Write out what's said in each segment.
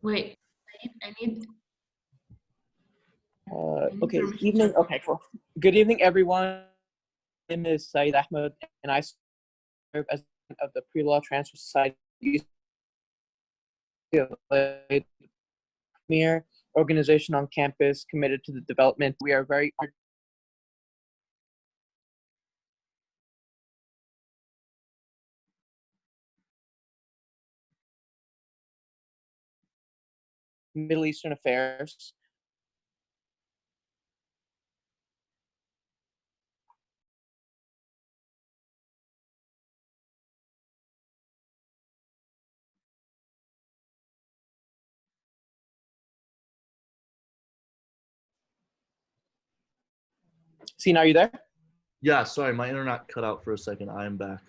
Wait, I need Okay, permission. evening. Okay, cool. Good evening, everyone. My name is Saeed Ahmed, and I serve as president of the Pre-Law Transfer Society, UCLA, premier organization on campus committed to the development. We are very honored Middle Eastern affairs. Sina, are you there? Yeah, sorry, my internet cut out for a second. I am back.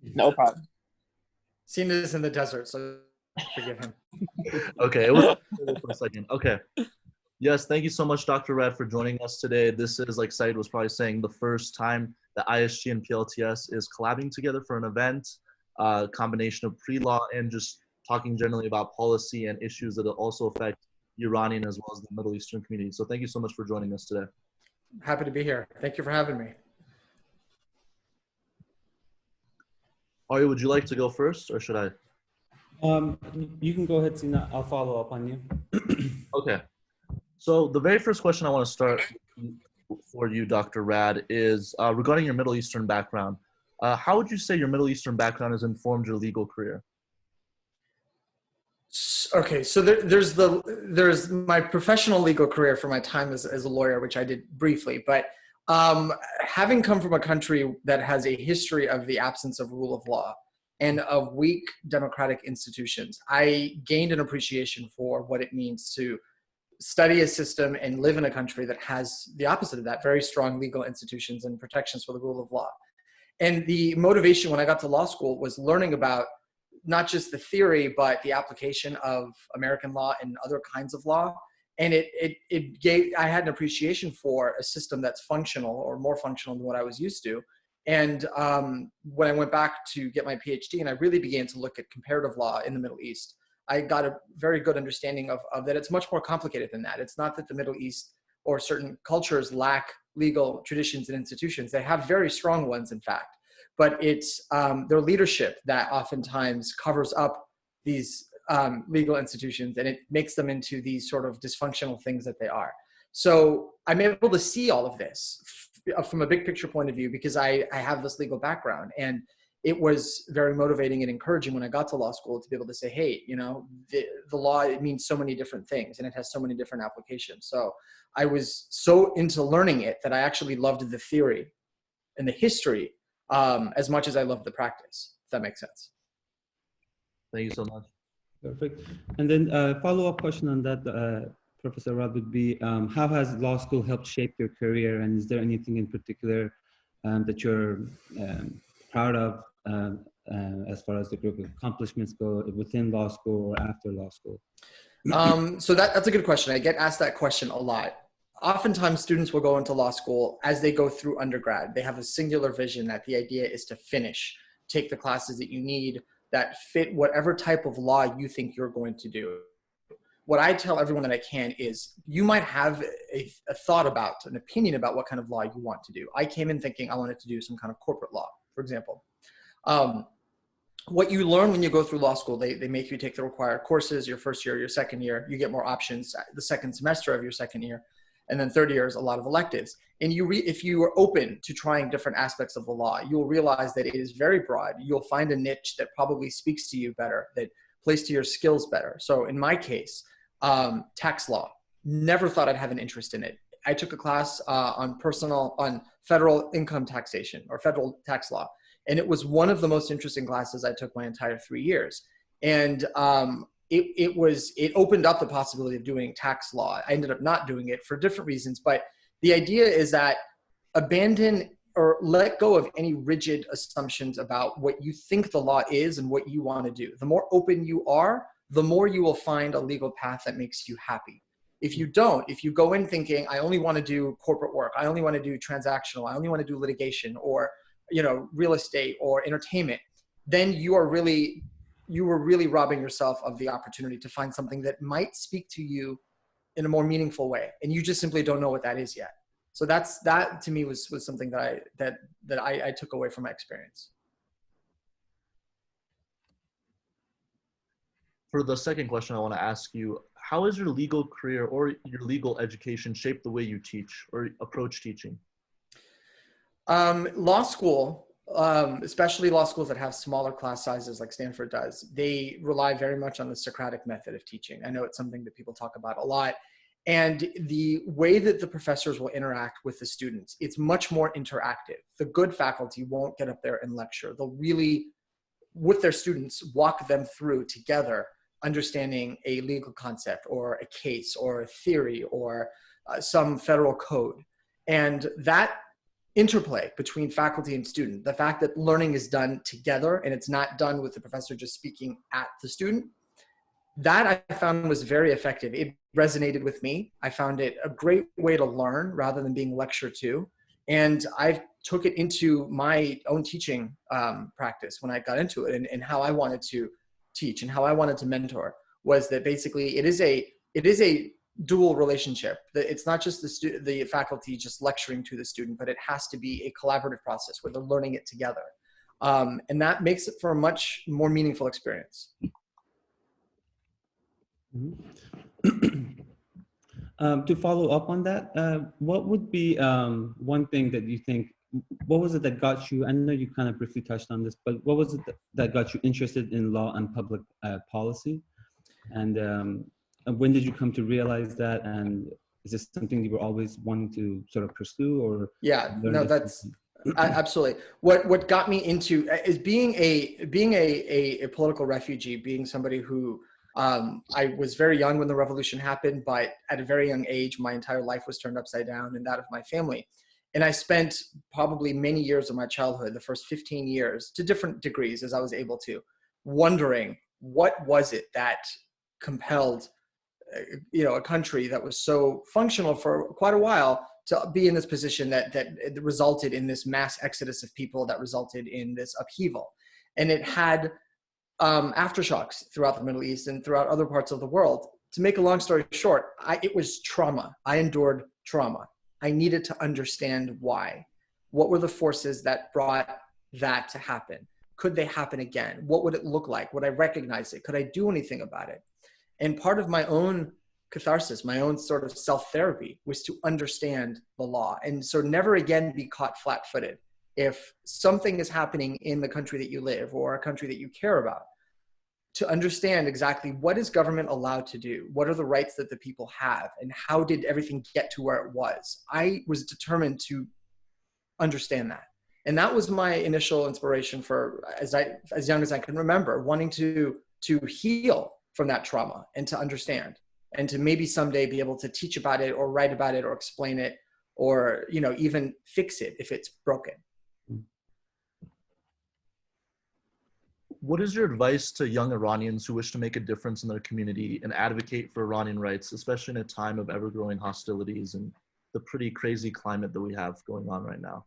No problem. Sina is in the desert, so forgive him. Okay, it was for a second. Okay. Yes, thank you so much, Dr. Radd, for joining us today. This is, like Said was probably saying, the first time that ISG and PLTS is collabing together for an event, combination of pre-law and just talking generally about policy and issues that also affect Iranian as well as the Middle Eastern community. So thank you so much for joining us today. Happy to be here. Thank you for having me. Arya, would you like to go first, or should I? You can go ahead, Sina. I'll follow up on you. Okay. So the very first question I want to start for you, Dr. Radd, is regarding your Middle Eastern background. How would you say your Middle Eastern background has informed your legal career? Okay, so there's my professional legal career for my time as a lawyer, which I did briefly, but having come from a country that has a history of the absence of rule of law and of weak democratic institutions, I gained an appreciation for what it means to study a system and live in a country that has the opposite of that, very strong legal institutions and protections for the rule of law. And the motivation when I got to law school was learning about not just the theory, but the application of American law and other kinds of law. And I had an appreciation for a system that's functional or more functional than what I was used to. And when I went back to get my PhD and I really began to look at comparative law in the Middle East, I got a very good understanding of that it's much more complicated than that. It's not that the Middle East or certain cultures lack legal traditions and institutions. They have very strong ones, in fact. But it's their leadership that oftentimes covers up these legal institutions, and it makes them into these sort of dysfunctional things that they are. So I'm able to see all of this from a big picture point of view because I have this legal background. And it was very motivating and encouraging when I got to law school to be able to say, hey, you know, the law, it means so many different things and it has so many different applications. So I was so into learning it that I actually loved the theory and the history as much as I loved the practice, if that makes sense. Thank you so much. Perfect. And then follow-up question on that, Professor Radd, would be, how has law school helped shape your career? And is there anything in particular that you're proud of as far as the group of accomplishments go within law school or after law school? So that's a good question. I get asked that question a lot. Oftentimes students will go into law school as they go through undergrad. They have a singular vision that the idea is to finish, take the classes that you need that fit whatever type of law you think you're going to do. What I tell everyone that I can is you might have a thought about, an opinion about what kind of law you want to do. I came in thinking I wanted to do some kind of corporate law, for example. What you learn when you go through law school, they make you take the required courses, your first year, your second year, you get more options the second semester of your second year. And then third year is a lot of electives. And if you are open to trying different aspects of the law, you'll realize that it is very broad. You'll find a niche that probably speaks to you better, that plays to your skills better. So in my case, tax law, never thought I'd have an interest in it. I took a class on federal income taxation or federal tax law. And it was one of the most interesting classes I took my entire 3 years. And it opened up the possibility of doing tax law. I ended up not doing it for different reasons, but the idea is that abandon or let go of any rigid assumptions about what you think the law is and what you want to do. The more open you are, the more you will find a legal path that makes you happy. If you don't, if you go in thinking, I only want to do corporate work, I only want to do transactional, I only want to do litigation or, you know, real estate or entertainment, then you are really you were really robbing yourself of the opportunity to find something that might speak to you in a more meaningful way, and you just simply don't know what that is yet. So that to me was something that I took away from my experience. For the second question, I want to ask you, how has your legal career or your legal education shaped the way you teach or approach teaching? Law school, especially law schools that have smaller class sizes like Stanford does, they rely very much on the Socratic method of teaching. I know it's something that people talk about a lot. And the way that the professors will interact with the students, it's much more interactive. The good faculty won't get up there and lecture. They'll really, with their students, walk them through together, understanding a legal concept or a case or a theory or some federal code. And that interplay between faculty and student, the fact that learning is done together and it's not done with the professor just speaking at the student, that I found was very effective. It resonated with me. I found it a great way to learn rather than being lectured to. And I took it into my own teaching practice when I got into it, and how I wanted to teach and how I wanted to mentor was that basically it is a dual relationship. It's not just the faculty just lecturing to the student, but it has to be a collaborative process where they're learning it together. And that makes it for a much more meaningful experience. To follow up on that, what would be one thing that you think, what was it that got you, I know you kind of briefly touched on this, but what was it that got you interested in law and public policy? And when did you come to realize that? And is this something you were always wanting to sort of pursue, or? Yeah, no, that's absolutely. What got me into is being a political refugee, being somebody who, I was very young when the revolution happened, but at a very young age, my entire life was turned upside down, and that of my family. And I spent probably many years of my childhood, the first 15 years, to different degrees as I was able to, wondering what was it that compelled, a country that was so functional for quite a while to be in this position that resulted in this mass exodus of people, that resulted in this upheaval. And it had aftershocks throughout the Middle East and throughout other parts of the world. To make a long story short, it was trauma. I endured trauma. I needed to understand why. What were the forces that brought that to happen? Could they happen again? What would it look like? Would I recognize it? Could I do anything about it? And part of my own catharsis, my own sort of self-therapy, was to understand the law and so never again be caught flat-footed. If something is happening in the country that you live or a country that you care about, to understand exactly what is government allowed to do, what are the rights that the people have, and how did everything get to where it was. I was determined to understand that. And that was my initial inspiration for, as young as I can remember, wanting to heal from that trauma and to understand, and to maybe someday be able to teach about it or write about it or explain it, or even fix it if it's broken. What is your advice to young Iranians who wish to make a difference in their community and advocate for Iranian rights, especially in a time of ever-growing hostilities and the pretty crazy climate that we have going on right now?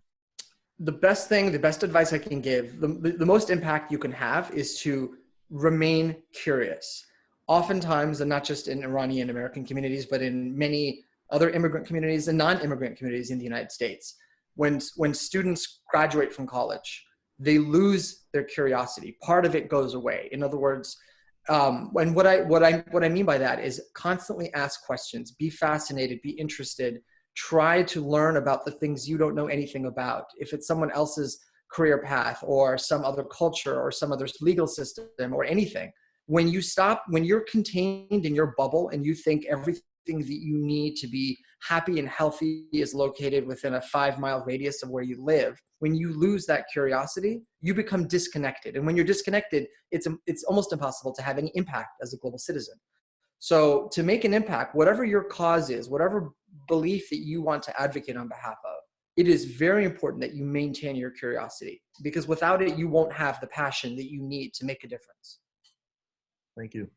The best advice I can give, the most impact you can have is to remain curious. Oftentimes, and not just in Iranian American communities, but in many other immigrant communities and non-immigrant communities in the United States, when students graduate from college, they lose their curiosity. Part of it goes away. In other words, and what I mean by that is constantly ask questions, be fascinated, be interested, try to learn about the things you don't know anything about. If it's someone else's career path or some other culture or some other legal system or anything, when you're contained in your bubble and you think everything that you need to be happy and healthy is located within a 5-mile radius of where you live, when you lose that curiosity, you become disconnected. And when you're disconnected, it's almost impossible to have any impact as a global citizen. So to make an impact, whatever your cause is, whatever belief that you want to advocate on behalf of, it is very important that you maintain your curiosity, because without it, you won't have the passion that you need to make a difference. Thank you.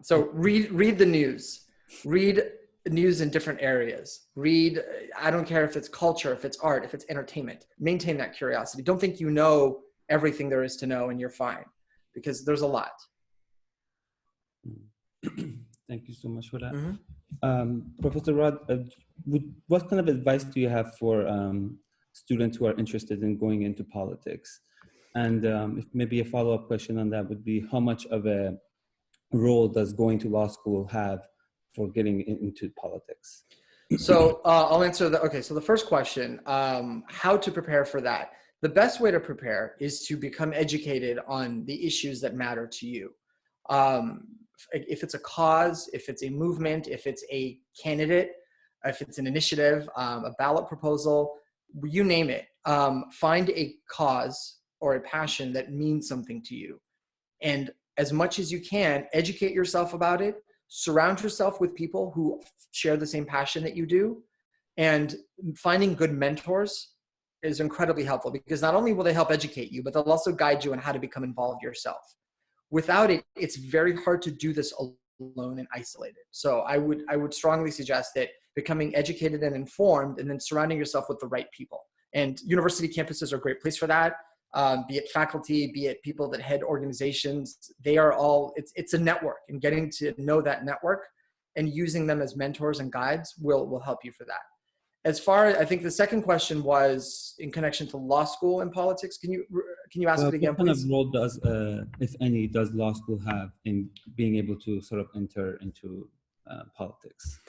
So read the news. Read news in different areas. I don't care if it's culture, if it's art, if it's entertainment. Maintain that curiosity. Don't think you know everything there is to know and you're fine, because there's a lot. Thank you so much for that. Mm-hmm. Professor Radd, what kind of advice do you have for students who are interested in going into politics? And if maybe a follow-up question on that would be, how much of a role does going to law school have for getting into politics? So I'll answer that. Okay, so the first question, how to prepare for that. The best way to prepare is to become educated on the issues that matter to you. If it's a cause, if it's a movement, if it's a candidate, if it's an initiative, a ballot proposal, you name it, find a cause or a passion that means something to you. And as much as you can, educate yourself about it, surround yourself with people who share the same passion that you do, and finding good mentors is incredibly helpful, because not only will they help educate you, but they'll also guide you on how to become involved yourself. Without it, it's very hard to do this alone and isolated. So I would strongly suggest that becoming educated and informed, and then surrounding yourself with the right people. And university campuses are a great place for that. Be it faculty, be it people that head organizations, they are all, it's a network, and getting to know that network and using them as mentors and guides will help you for that. As far as, I think the second question was in connection to law school and politics. Can you ask it again, what kind please? of role does, if any, does law school have in being able to sort of enter into politics?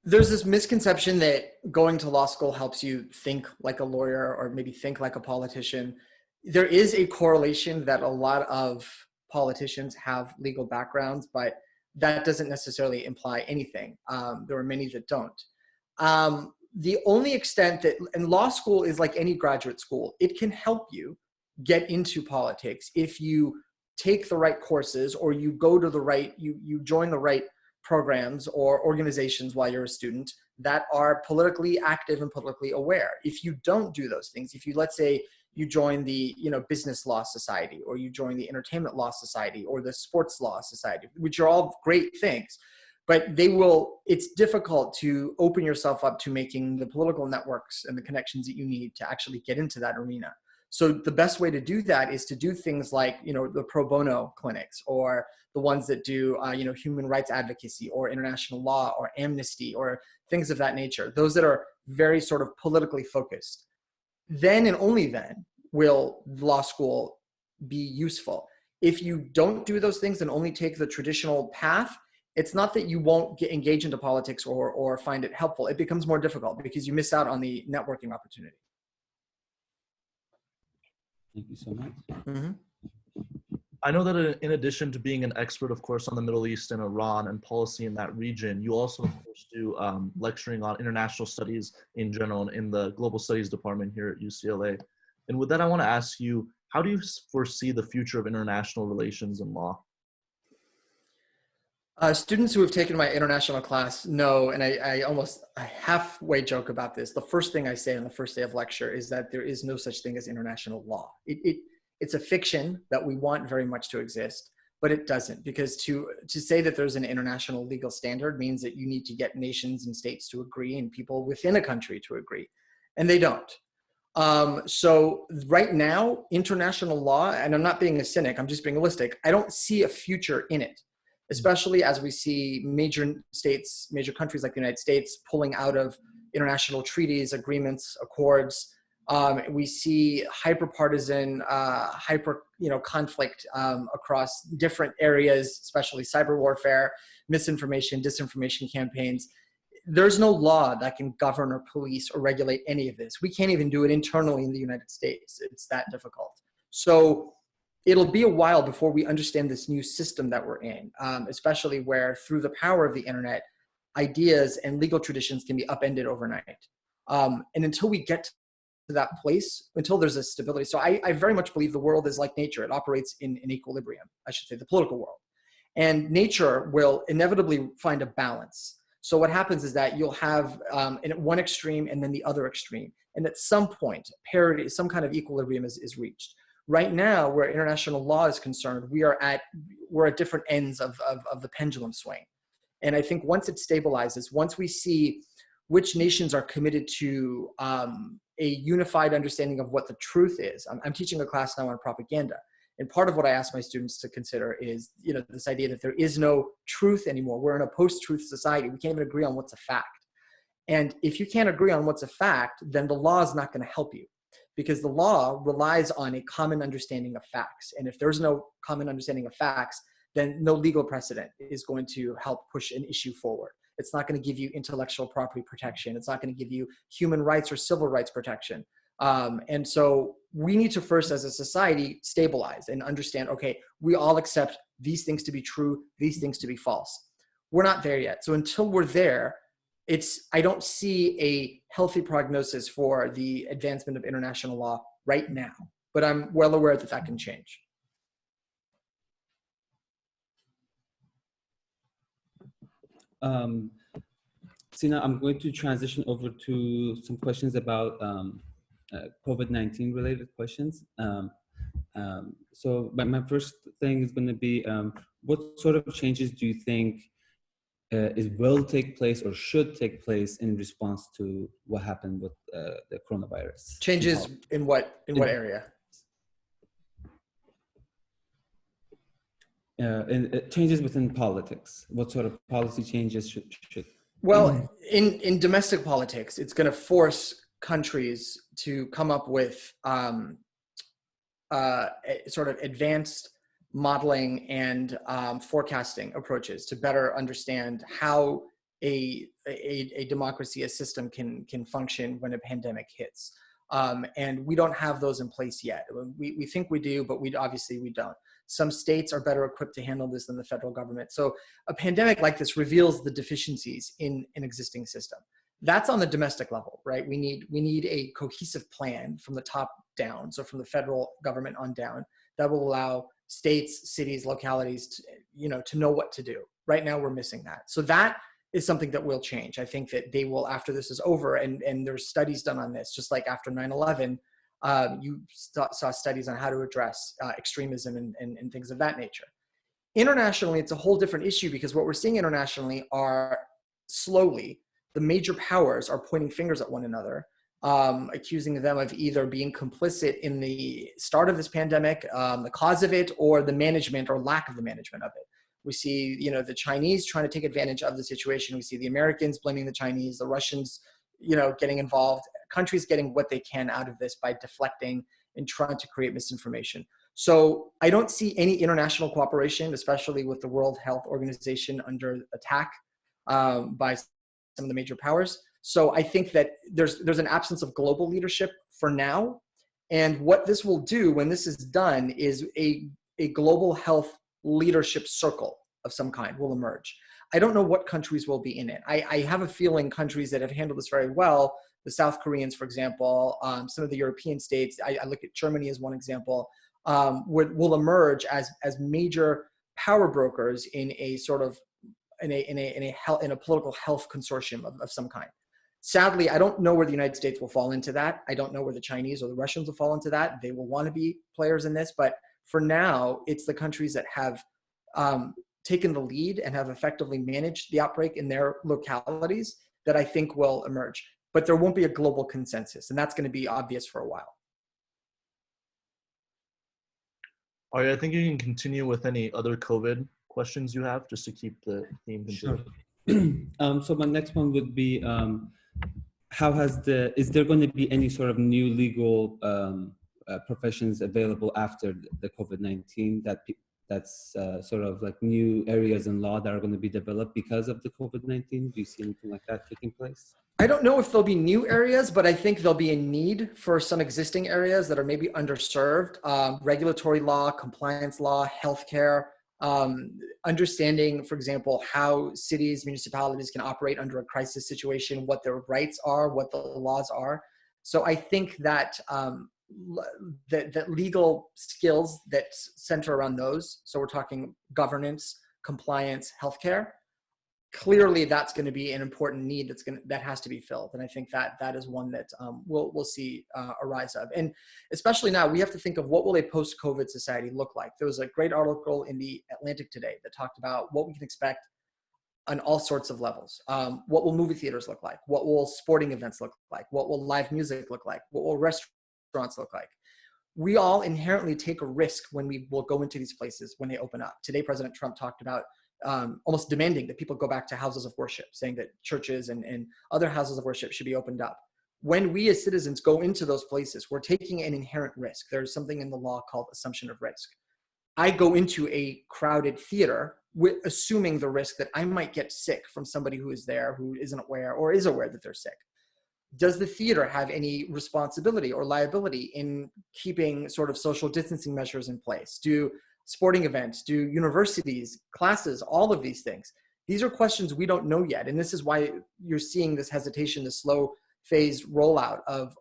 There's this misconception that going to law school helps you think like a lawyer or maybe think like a politician. There is a correlation that a lot of politicians have legal backgrounds, but that doesn't necessarily imply anything. There are many that don't. The only extent that, and law school is like any graduate school, it can help you get into politics if you take the right courses, or you go to the right, you join the right programs or organizations while you're a student that are politically active and politically aware. If you don't do those things, if you, let's say you join the business law society, or you join the entertainment law society, or the sports law society, which are all great things, but it's difficult to open yourself up to making the political networks and the connections that you need to actually get into that arena. So the best way to do that is to do things like, the pro bono clinics, or the ones that do, human rights advocacy, or international law, or amnesty, or things of that nature. Those that are very sort of politically focused. Then and only then will law school be useful. If you don't do those things and only take the traditional path, it's not that you won't engage into politics or find it helpful. It becomes more difficult because you miss out on the networking opportunity. Thank you so much. Mm-hmm. I know that in addition to being an expert, of course, on the Middle East and Iran and policy in that region, you also, of course, do lecturing on international studies in general in the Global Studies Department here at UCLA. And with that, I want to ask you, how do you foresee the future of international relations and law? Students who have taken my international class know, and I halfway joke about this. The first thing I say on the first day of lecture is that there is no such thing as international law. It's a fiction that we want very much to exist, but it doesn't, because to say that there's an international legal standard means that you need to get nations and states to agree and people within a country to agree, and they don't. So right now, international law, and I'm not being a cynic, I'm just being realistic, I don't see a future in it, especially as we see major countries like the United States pulling out of international treaties, agreements, accords. We see hyper-partisan, conflict across different areas, especially cyber warfare, misinformation, disinformation campaigns. There's no law that can govern or police or regulate any of this. We can't even do it internally in the United States. It's that difficult. So it'll be a while before we understand this new system that we're in, especially where through the power of the internet, ideas and legal traditions can be upended overnight. And until we get to that place, until there's a stability. So I very much believe the world is like nature. It operates in an equilibrium, I should say, the political world. And nature will inevitably find a balance. So what happens is that you'll have one extreme and then the other extreme. And at some point, parity, some kind of equilibrium is reached. Right now, where international law is concerned, we're at different ends of the pendulum swing. And I think once it stabilizes, once we see which nations are committed to a unified understanding of what the truth is. I'm teaching a class now on propaganda. And part of what I ask my students to consider is, this idea that there is no truth anymore. We're in a post-truth society. We can't even agree on what's a fact. And if you can't agree on what's a fact, then the law is not going to help you, because the law relies on a common understanding of facts. And if there's no common understanding of facts, then no legal precedent is going to help push an issue forward. It's not going to give you intellectual property protection. It's not going to give you human rights or civil rights protection. And so we need to first, as a society, stabilize and understand, okay, we all accept these things to be true, these things to be false. We're not there yet. So until we're there, I don't see a healthy prognosis for the advancement of international law right now, but I'm well aware that that can change. Sina, I'm going to transition over to some questions about COVID-19 related questions. So my first thing is going to be, what sort of changes do you think will take place or should take place in response to what happened with the coronavirus? Changes in what area? Changes within politics. What sort of policy changes should? Well, in domestic politics, it's going to force countries to come up with sort of advanced modeling and forecasting approaches to better understand how a democracy, a system can function when a pandemic hits. And we don't have those in place yet. We think we do, but obviously we don't. Some states are better equipped to handle this than the federal government. So a pandemic like this reveals the deficiencies in an existing system. That's on the domestic level, right? We need a cohesive plan from the top down, so from the federal government on down, that will allow states, cities, localities to know what to do. Right now, we're missing that. So that is something that will change. I think that they will, after this is over, and there's studies done on this, just like after 9/11, you saw studies on how to address extremism and things of that nature. Internationally, it's a whole different issue, because what we're seeing internationally are slowly, the major powers are pointing fingers at one another, accusing them of either being complicit in the start of this pandemic, the cause of it, or the management or lack of the management of it. We see, the Chinese trying to take advantage of the situation. We see the Americans blaming the Chinese, the Russians, getting involved, countries getting what they can out of this by deflecting and trying to create misinformation. So I don't see any international cooperation, especially with the World Health Organization under attack by some of the major powers. So I think that there's an absence of global leadership for now. And what this will do when this is done is a global health leadership circle of some kind will emerge. I don't know what countries will be in it. I have a feeling countries that have handled this very well, the South Koreans, for example, some of the European states, I look at Germany as one example, will emerge as major power brokers in a sort of in a political health consortium of some kind. Sadly, I don't know where the United States will fall into that. I don't know where the Chinese or the Russians will fall into that. They will want to be players in this, but for now, it's the countries that have taken the lead and have effectively managed the outbreak in their localities that I think will emerge. But there won't be a global consensus, and that's going to be obvious for a while. All right, I think you can continue with any other COVID questions you have, just to keep the theme Sure. continuing. So my next one would be, is there going to be any sort of new legal professions available after the COVID-19 that's sort of like new areas in law that are going to be developed because of the COVID-19? Do you see anything like that taking place? I don't know if there'll be new areas, but I think there'll be a need for some existing areas that are maybe underserved. Regulatory law, compliance law, healthcare, understanding, for example, how cities, municipalities can operate under a crisis situation, what their rights are, what the laws are. So I think that that legal skills that center around those, so we're talking governance, compliance, healthcare, clearly that's going to be an important need that has to be filled. And I think that is one that we'll see a rise of. And especially now, we have to think of what will a post-COVID society look like. There was a great article in the Atlantic today that talked about what we can expect on all sorts of levels. What will movie theaters look like? What will sporting events look like? What will live music look like? What will restaurants look like? We all inherently take a risk when we will go into these places when they open up. Today, President Trump talked about almost demanding that people go back to houses of worship, saying that churches and other houses of worship should be opened up. When we as citizens go into those places, we're taking an inherent risk. There's something in the law called assumption of risk. I go into a crowded theater assuming the risk that I might get sick from somebody who is there who isn't aware or is aware that they're sick. Does the theater have any responsibility or liability in keeping sort of social distancing measures in place? Do sporting events, do universities, classes, all of these things? These are questions we don't know yet. And this is why you're seeing this hesitation, this slow phase rollout of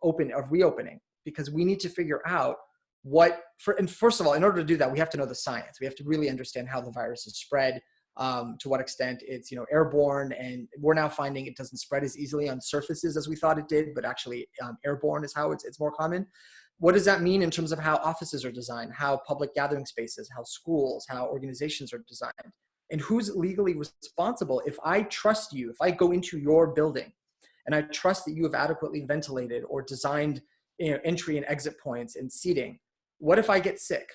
reopening, because we need to figure out and first of all, in order to do that, we have to know the science. We have to really understand how the virus is spread, to what extent it's airborne, and we're now finding it doesn't spread as easily on surfaces as we thought it did, but actually airborne is how it's more common. What does that mean in terms of how offices are designed, how public gathering spaces, how schools, how organizations are designed, and who's legally responsible? If I trust you, if I go into your building and I trust that you have adequately ventilated or designed entry and exit points and seating, what if I get sick?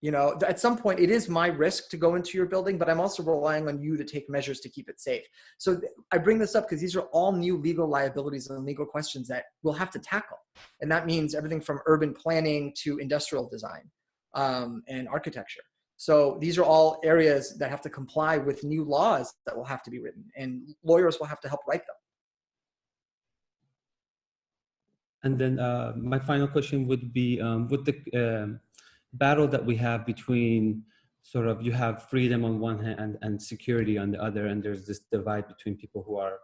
At some point it is my risk to go into your building, but I'm also relying on you to take measures to keep it safe. So I bring this up because these are all new legal liabilities and legal questions that we'll have to tackle. And that means everything from urban planning to industrial design and architecture. So these are all areas that have to comply with new laws that will have to be written, and lawyers will have to help write them. And then my final question would be, with the battle that we have between sort of, you have freedom on one hand and security on the other, and there's this divide between people who are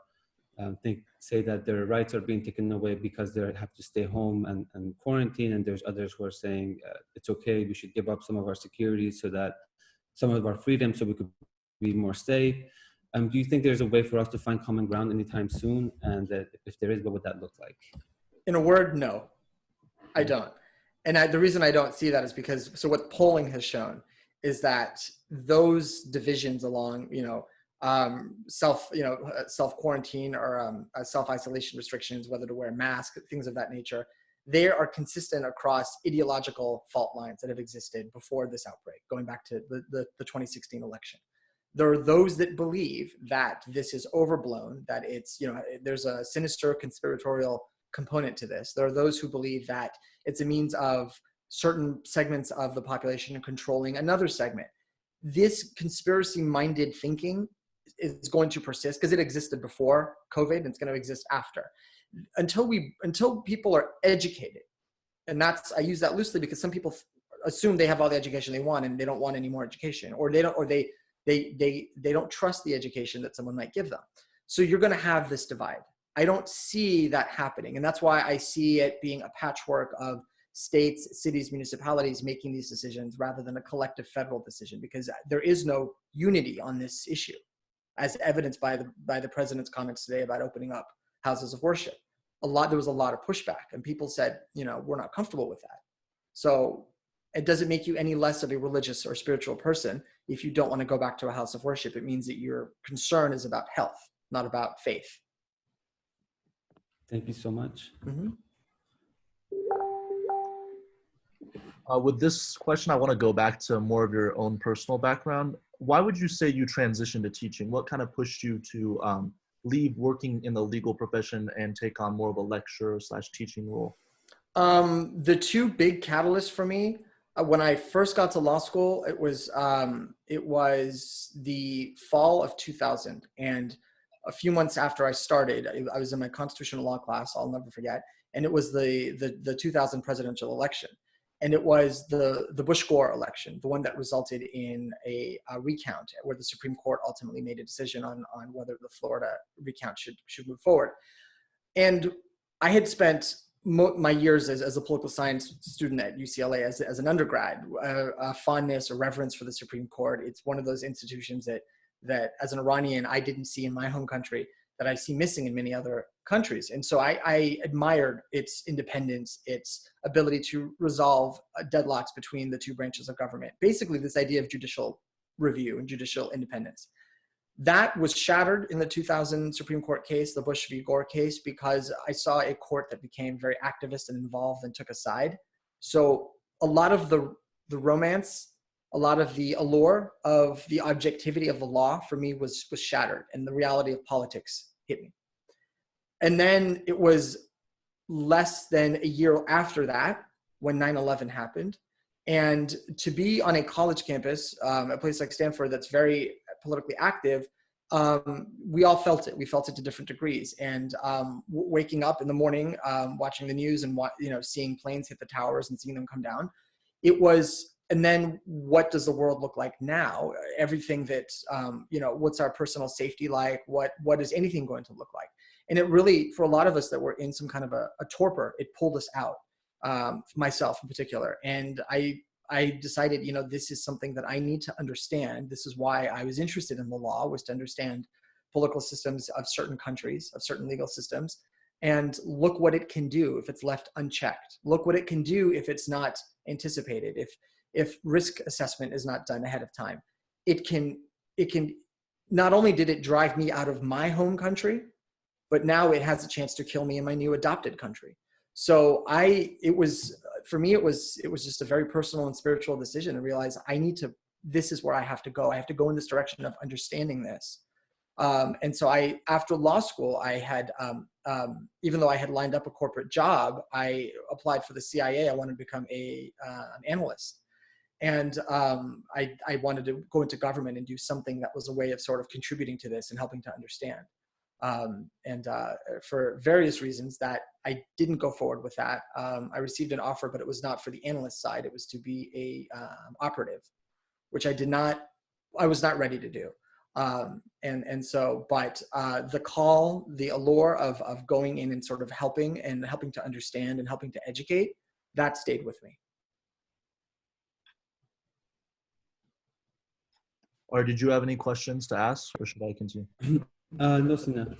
say that their rights are being taken away because they have to stay home and quarantine, and there's others who are saying it's okay, we should give up some of our security so that some of our freedom so we could be more safe. Do you think there's a way for us to find common ground anytime soon? And that if there is, what would that look like? In a word, no, I don't. And the reason I don't see that is because, so what polling has shown is that those divisions along, self-quarantine or self-isolation restrictions, whether to wear a mask, things of that nature, they are consistent across ideological fault lines that have existed before this outbreak, going back to the 2016 election. There are those that believe that this is overblown, that it's, there's a sinister conspiratorial component to this. There are those who believe that it's a means of certain segments of the population controlling another segment. This conspiracy-minded thinking is going to persist because it existed before COVID and it's going to exist after. Until people are educated, and I use that loosely because some people assume they have all the education they want and they don't want any more education, or they don't trust the education that someone might give them. So you're going to have this divide. I don't see that happening. And that's why I see it being a patchwork of states, cities, municipalities making these decisions rather than a collective federal decision, because there is no unity on this issue, as evidenced by the president's comments today about opening up houses of worship. There was a lot of pushback, and people said, we're not comfortable with that. So it doesn't make you any less of a religious or spiritual person if you don't want to go back to a house of worship. It means that your concern is about health, not about faith. Thank you so much. Mm-hmm. With this question, I want to go back to more of your own personal background. Why would you say you transitioned to teaching? What kind of pushed you to leave working in the legal profession and take on more of a lecturer/teaching role? The two big catalysts for me, when I first got to law school, it was the fall of 2000, and a few months after I started, I was in my constitutional law class, I'll never forget, and it was the 2000 presidential election. And it was the Bush-Gore election, the one that resulted in a recount, where the Supreme Court ultimately made a decision on whether the Florida recount should move forward. And I had spent my years as a political science student at UCLA as an undergrad, a fondness, a reverence for the Supreme Court. It's one of those institutions that as an Iranian, I didn't see in my home country, that I see missing in many other countries. And so I admired its independence, its ability to resolve deadlocks between the two branches of government. Basically, this idea of judicial review and judicial independence. That was shattered in the 2000 Supreme Court case, the Bush v. Gore case, because I saw a court that became very activist and involved and took a side. So a lot of the romance, a lot of the allure of the objectivity of the law for me was shattered, and the reality of politics hit me. And then it was less than a year after that when 9/11 happened. And to be on a college campus, a place like Stanford that's very politically active, we all felt it. We felt it to different degrees. And waking up in the morning, watching the news and seeing planes hit the towers and seeing them come down, it was. And then what does the world look like now? Everything that what's our personal safety like? What is anything going to look like? And it really, for a lot of us that were in some kind of a torpor, it pulled us out. Myself in particular. And I decided, this is something that I need to understand. This is why I was interested in the law, was to understand political systems of certain countries, of certain legal systems, and look what it can do if it's left unchecked. Look what it can do if it's not anticipated, if risk assessment is not done ahead of time. It can, not only did it drive me out of my home country, but now it has a chance to kill me in my new adopted country. So for me, it was just a very personal and spiritual decision to realize this is where I have to go. I have to go in this direction of understanding this. And so after law school, I had, even though I had lined up a corporate job, I applied for the CIA. I wanted to become an analyst. And I wanted to go into government and do something that was a way of sort of contributing to this and helping to understand. For various reasons that I didn't go forward with that. I received an offer, but it was not for the analyst side. It was to be a operative, which I was not ready to do. But the call, the allure of going in and sort of helping to understand and helping to educate, that stayed with me. Or did you have any questions to ask, or should I continue? No, Sina.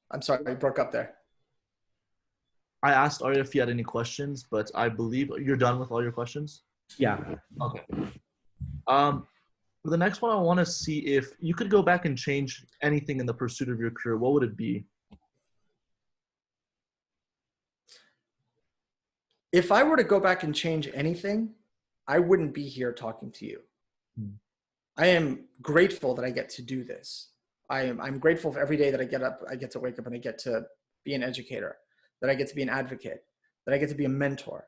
I'm sorry, I broke up there. I asked Arya if he had any questions, but I believe you're done with all your questions? Yeah. Okay. For the next one, I want to see if you could go back and change anything in the pursuit of your career, what would it be? If I were to go back and change anything, I wouldn't be here talking to you. I am grateful that I get to do this. I'm grateful for every day that I get to wake up and I get to be an educator, that I get to be an advocate, that I get to be a mentor.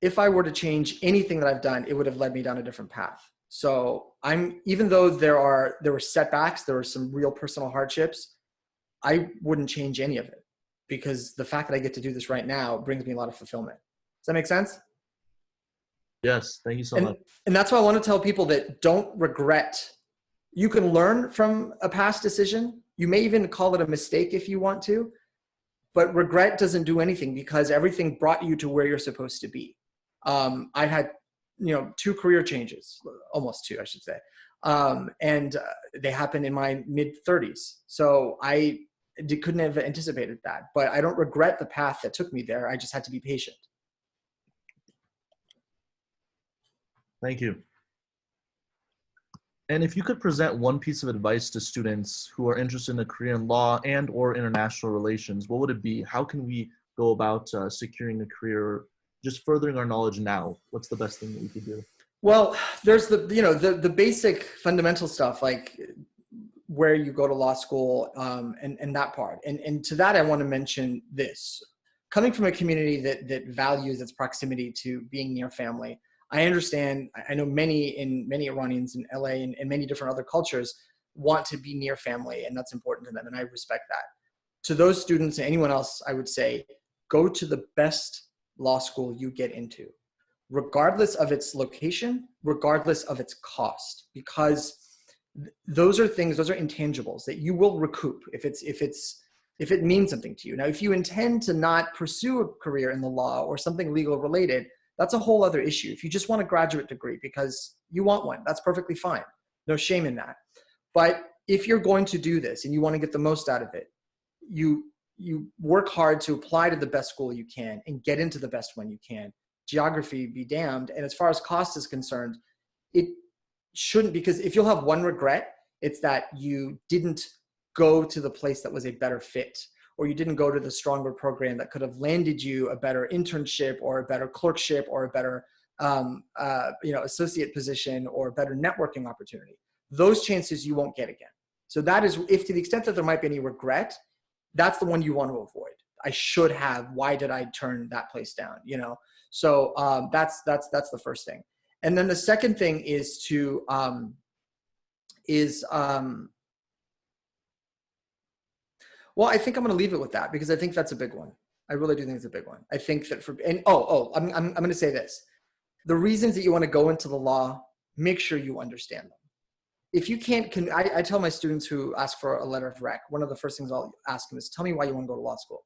If I were to change anything that I've done, it would have led me down a different path. So even though there were setbacks, there were some real personal hardships, I wouldn't change any of it, because the fact that I get to do this right now brings me a lot of fulfillment. Does that make sense? Yes, thank you so much. And that's why I want to tell people that don't regret. You can learn from a past decision. You may even call it a mistake if you want to, but regret doesn't do anything, because everything brought you to where you're supposed to be. I had, 2 career changes, almost 2, I should say. And they happened in my mid-30s. So I couldn't have anticipated that, but I don't regret the path that took me there. I just had to be patient. Thank you. And if you could present one piece of advice to students who are interested in a career in law and or international relations, what would it be? How can we go about securing a career, just furthering our knowledge now? What's the best thing that we could do? Well, there's the basic fundamental stuff, like where you go to law school, and that part. And to that, I want to mention this. Coming from a community that values its proximity to being near family, I understand, I know many Iranians in LA and many different other cultures want to be near family, and that's important to them, and I respect that. To those students and anyone else, I would say, go to the best law school you get into, regardless of its location, regardless of its cost, because those are intangibles that you will recoup if it means something to you. Now, if you intend to not pursue a career in the law or something legal related, that's a whole other issue. If you just want a graduate degree because you want one, that's perfectly fine. No shame in that. But if you're going to do this and you want to get the most out of it, you work hard to apply to the best school you can and get into the best one you can. Geography be damned. And as far as cost is concerned, it shouldn't, because if you'll have one regret, it's that you didn't go to the place that was a better fit, or you didn't go to the stronger program that could have landed you a better internship or a better clerkship or a better associate position or a better networking opportunity. Those chances you won't get again. So that is, if to the extent that there might be any regret, that's the one you want to avoid. I should have, why did I turn that place down? So that's the first thing. And then the second thing is to, well, I think I'm going to leave it with that, because I think that's a big one. I really do think it's a big one. I think that I'm going to say this. The reasons that you want to go into the law, make sure you understand them. If you can't, I tell my students who ask for a letter of rec, one of the first things I'll ask them is, tell me why you want to go to law school.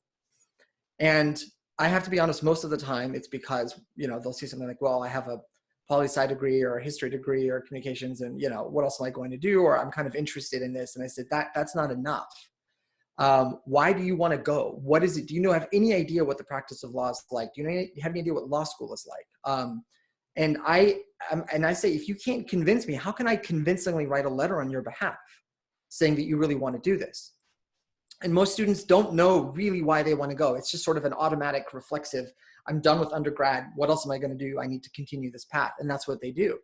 And I have to be honest, most of the time it's because, they'll see something like, well, I have a poli-sci degree or a history degree or communications, and, what else am I going to do? Or I'm kind of interested in this. And I said, that's not enough. Why do you want to go? What is it? Do you have any idea what the practice of law is like? Do you have any idea what law school is like? And I say, if you can't convince me, how can I convincingly write a letter on your behalf saying that you really want to do this? And most students don't know really why they want to go. It's just sort of an automatic reflexive, I'm done with undergrad. What else am I going to do? I need to continue this path. And that's what they do.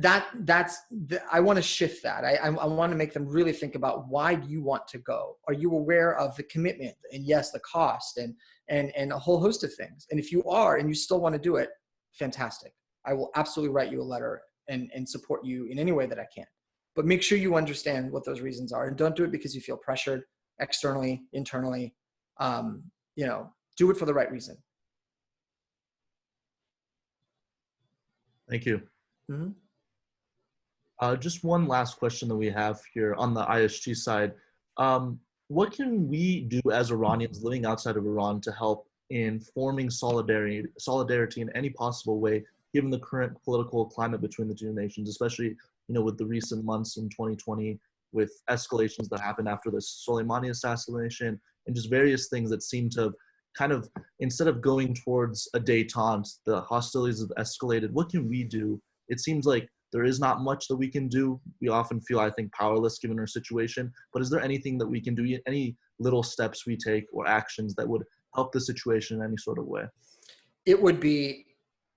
I want to shift that. I want to make them really think about, why do you want to go? Are you aware of the commitment and yes, the cost and a whole host of things? And if you are, and you still want to do it, fantastic. I will absolutely write you a letter and support you in any way that I can. But make sure you understand what those reasons are, and don't do it because you feel pressured externally, internally. Do it for the right reason. Thank you. Mm-hmm. Just one last question that we have here on the ISG side. What can we do as Iranians living outside of Iran to help in forming solidarity in any possible way, given the current political climate between the two nations, especially, with the recent months in 2020, with escalations that happened after the Soleimani assassination and just various things that seem to have kind of, instead of going towards a détente, the hostilities have escalated. What can we do? It seems like there is not much that we can do. We often feel, I think, powerless given our situation. But is there anything that we can do, any little steps we take or actions that would help the situation in any sort of way? It would be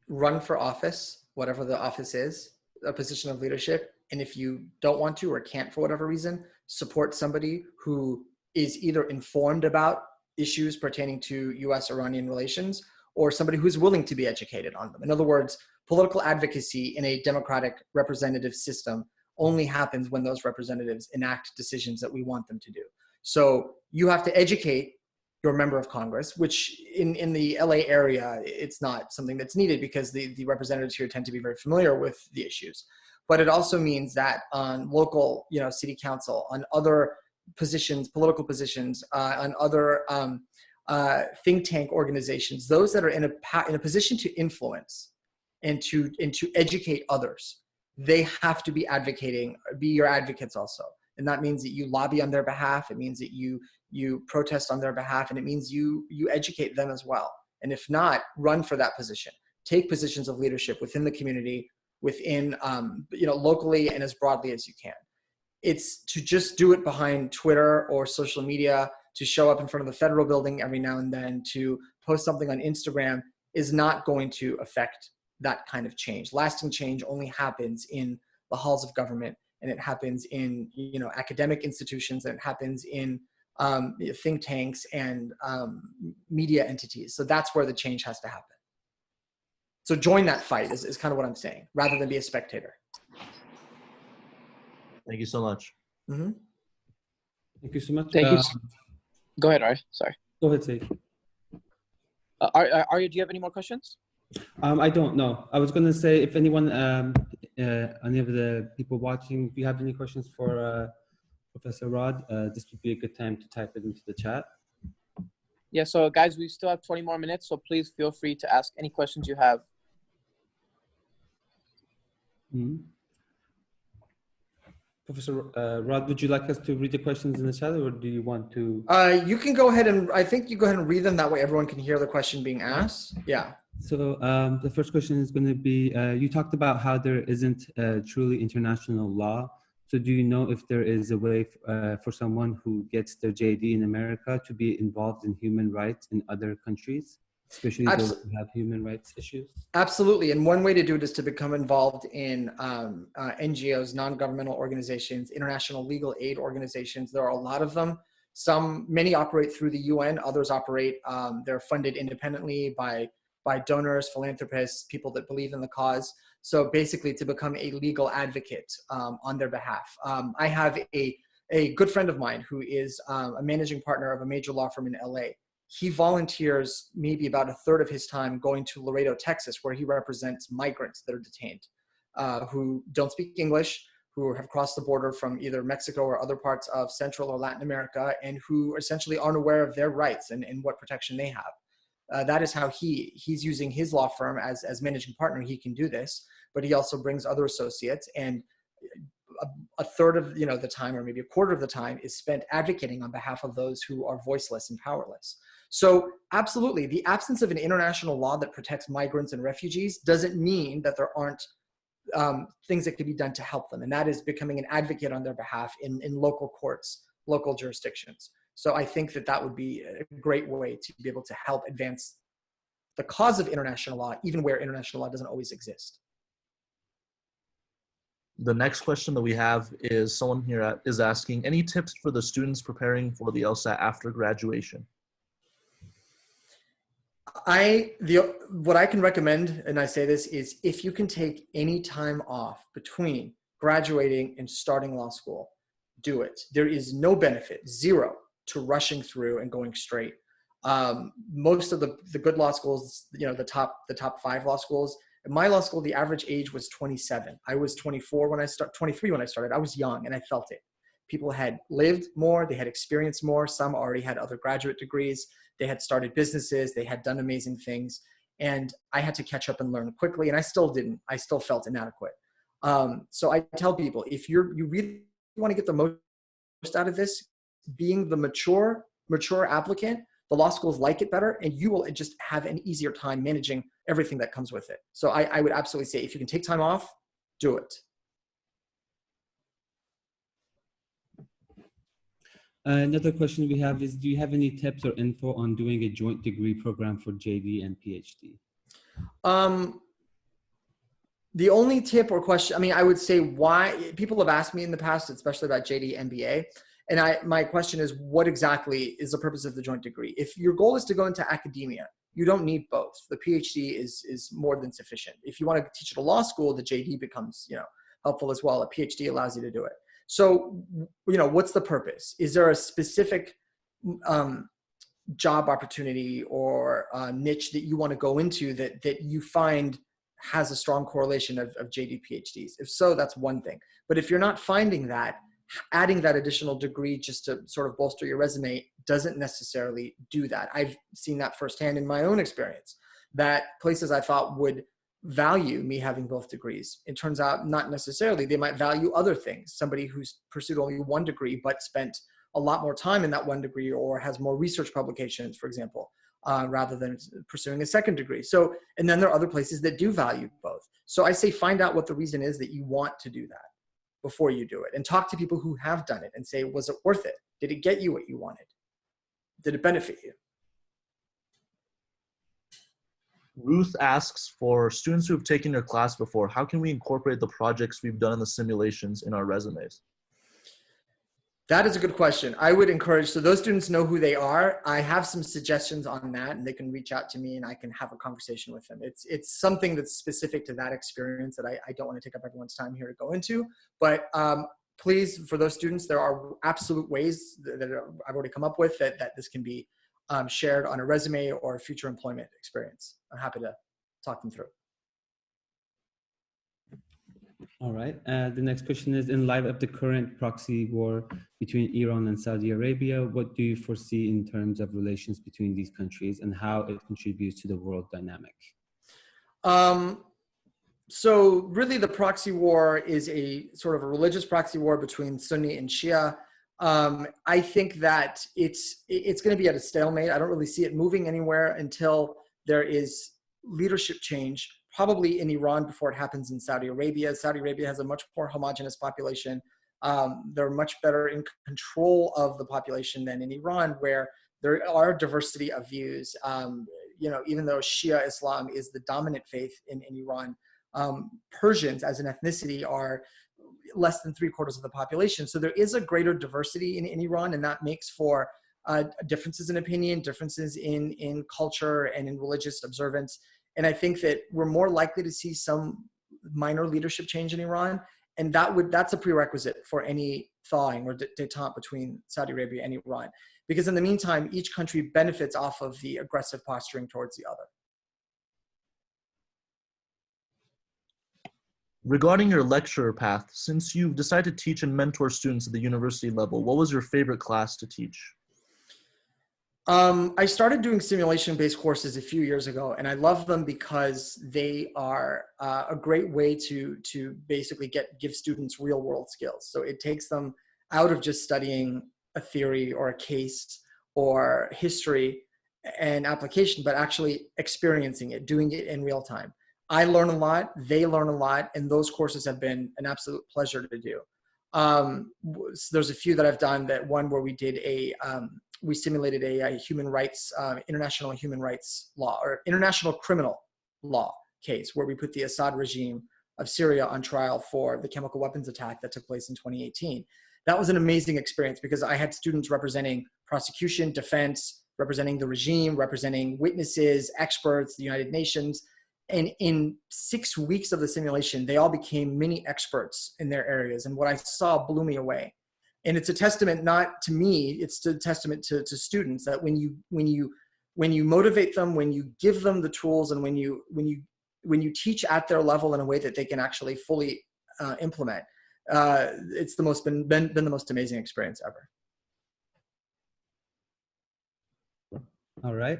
run for office, whatever the office is, a position of leadership. And if you don't want to or can't for whatever reason, support somebody who is either informed about issues pertaining to U.S.-Iranian relations, or somebody who's willing to be educated on them. In other words, political advocacy in a democratic representative system only happens when those representatives enact decisions that we want them to do. So you have to educate your member of Congress, which in the LA area, it's not something that's needed because the representatives here tend to be very familiar with the issues. But it also means that on local, city council, on other positions, political positions, on other think tank organizations, those that are in a position to influence and to educate others, they have to be your advocates also. And that means that you lobby on their behalf. It means that you protest on their behalf, and it means you educate them as well. And if not, run for that position. Take positions of leadership within the community, within locally and as broadly as you can. It's to just do it behind Twitter or social media, to show up in front of the federal building every now and then, to post something on Instagram is not going to affect that kind of change. Lasting change only happens in the halls of government, and it happens in academic institutions, and it happens in think tanks and media entities. So that's where the change has to happen. So join that fight is kind of what I'm saying, rather than be a spectator. Thank you so much. Mm-hmm. Thank you so much. Thank you. Go ahead, Arya. Sorry. Go ahead, Said. Arya, do you have any more questions? I don't know. I was going to say, if anyone, any of the people watching, if you have any questions for Professor Radd, this would be a good time to type it into the chat. Yeah, so guys, we still have 20 more minutes, so please feel free to ask any questions you have. Mm-hmm. Professor Radd, would you like us to read the questions in the chat, or do you want to? You can go ahead and, I think you go ahead and read them. That way everyone can hear the question being asked. Yeah. So the first question is going to be, you talked about how there isn't a truly international law. So do you know if there is a way for someone who gets their JD in America to be involved in human rights in other countries, especially those who have human rights issues? Absolutely. And one way to do it is to become involved in NGOs, non-governmental organizations, international legal aid organizations. There are a lot of them. Many operate through the UN, others operate, they're funded independently by donors, philanthropists, people that believe in the cause. So basically to become a legal advocate on their behalf. I have a good friend of mine who is a managing partner of a major law firm in LA. He volunteers maybe about a third of his time going to Laredo, Texas, where he represents migrants that are detained, who don't speak English, who have crossed the border from either Mexico or other parts of Central or Latin America, and who essentially aren't aware of their rights and what protection they have. That is how he's using his law firm as managing partner. He can do this, but he also brings other associates, and a third of the time, or maybe a quarter of the time, is spent advocating on behalf of those who are voiceless and powerless. So absolutely, the absence of an international law that protects migrants and refugees doesn't mean that there aren't things that could be done to help them. And that is becoming an advocate on their behalf in local courts, local jurisdictions. So I think that would be a great way to be able to help advance the cause of international law, even where international law doesn't always exist. The next question that we have is someone here is asking, any tips for the students preparing for the LSAT after graduation? What I can recommend, and I say this, is if you can take any time off between graduating and starting law school, do it. There is no benefit, zero, to rushing through and going straight. Most of the good law schools, the top 5 law schools, in my law school, the average age was 27. I was 23 when I started. I was young and I felt it. People had lived more, they had experienced more. Some already had other graduate degrees. They had started businesses. They had done amazing things. And I had to catch up and learn quickly. And I still didn't. I still felt inadequate. So I tell people, if you really want to get the most out of this, being the mature applicant, the law schools like it better, and you will just have an easier time managing everything that comes with it. So I would absolutely say, if you can take time off, do it. Another question we have is, do you have any tips or info on doing a joint degree program for JD and PhD? The only tip or question, I would say, why people have asked me in the past, especially about JD MBA. And my question is, what exactly is the purpose of the joint degree? If your goal is to go into academia, you don't need both. The PhD is more than sufficient. If you want to teach at a law school, the JD becomes, helpful as well. A PhD allows you to do it. So, what's the purpose? Is there a specific job opportunity or niche that you want to go into that you find has a strong correlation of JD PhDs? If so, that's one thing. But if you're not finding that, adding that additional degree just to sort of bolster your resume doesn't necessarily do that. I've seen that firsthand in my own experience, that places I thought would value me having both degrees, it turns out not necessarily. They might value other things. Somebody who's pursued only one degree but spent a lot more time in that one degree, or has more research publications, for example, rather than pursuing a second degree. So, and then there are other places that do value both. So I say, find out what the reason is that you want to do that before you do it, and talk to people who have done it and say, was it worth it? Did it get you what you wanted? Did it benefit you? Ruth asks, for students who have taken your class before, how can we incorporate the projects we've done in the simulations in our resumes? That is a good question. I would encourage, so those students know who they are. I have some suggestions on that, and they can reach out to me and I can have a conversation with them. It's something that's specific to that experience that I don't want to take up everyone's time here to go into, but please, for those students, there are absolute ways that I've already come up with that this can be shared on a resume or a future employment experience. I'm happy to talk them through. All right. The next question is, in light of the current proxy war between Iran and Saudi Arabia, what do you foresee in terms of relations between these countries and how it contributes to the world dynamic? So really the proxy war is a sort of a religious proxy war between Sunni and Shia. I think that it's going to be at a stalemate. I don't really see it moving anywhere until there is leadership change, probably in Iran before it happens in Saudi Arabia. Saudi Arabia has a much more homogenous population. They're much better in control of the population than in Iran, where there are diversity of views. Even though Shia Islam is the dominant faith in Iran, Persians as an ethnicity are less than 3/4 of the population. So there is a greater diversity in Iran, and that makes for differences in opinion, differences in culture and in religious observance. And I think that we're more likely to see some minor leadership change in Iran. And that's a prerequisite for any thawing or détente between Saudi Arabia and Iran. Because in the meantime, each country benefits off of the aggressive posturing towards the other. Regarding your lecturer path, since you've decided to teach and mentor students at the university level, what was your favorite class to teach? I started doing simulation-based courses a few years ago, and I love them because they are a great way to basically give students real-world skills. So it takes them out of just studying a theory or a case or history and application, but actually experiencing it, doing it in real time. I learn a lot, they learn a lot, and those courses have been an absolute pleasure to do. So there's a few that I've done. That one where we did we simulated a human rights, international human rights law or international criminal law case where we put the Assad regime of Syria on trial for the chemical weapons attack that took place in 2018. That was an amazing experience because I had students representing prosecution, defense, representing the regime, representing witnesses, experts, the United Nations. And in 6 weeks of the simulation, they all became mini experts in their areas. And what I saw blew me away. And it's a testament not to me, it's a testament to students that when you motivate them, when you give them the tools, and when you teach at their level in a way that they can actually fully implement, it's been the most amazing experience ever. All right.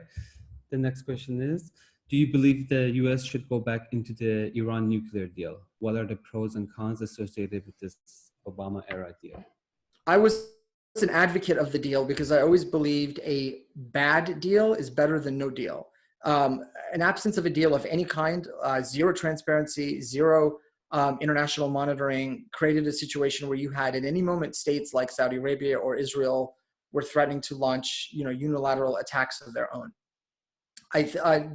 The next question is, do you believe the US should go back into the Iran nuclear deal? What are the pros and cons associated with this Obama era deal? I was an advocate of the deal because I always believed a bad deal is better than no deal. An absence of a deal of any kind, zero transparency, zero international monitoring, created a situation where you had at any moment states like Saudi Arabia or Israel were threatening to launch, unilateral attacks of their own.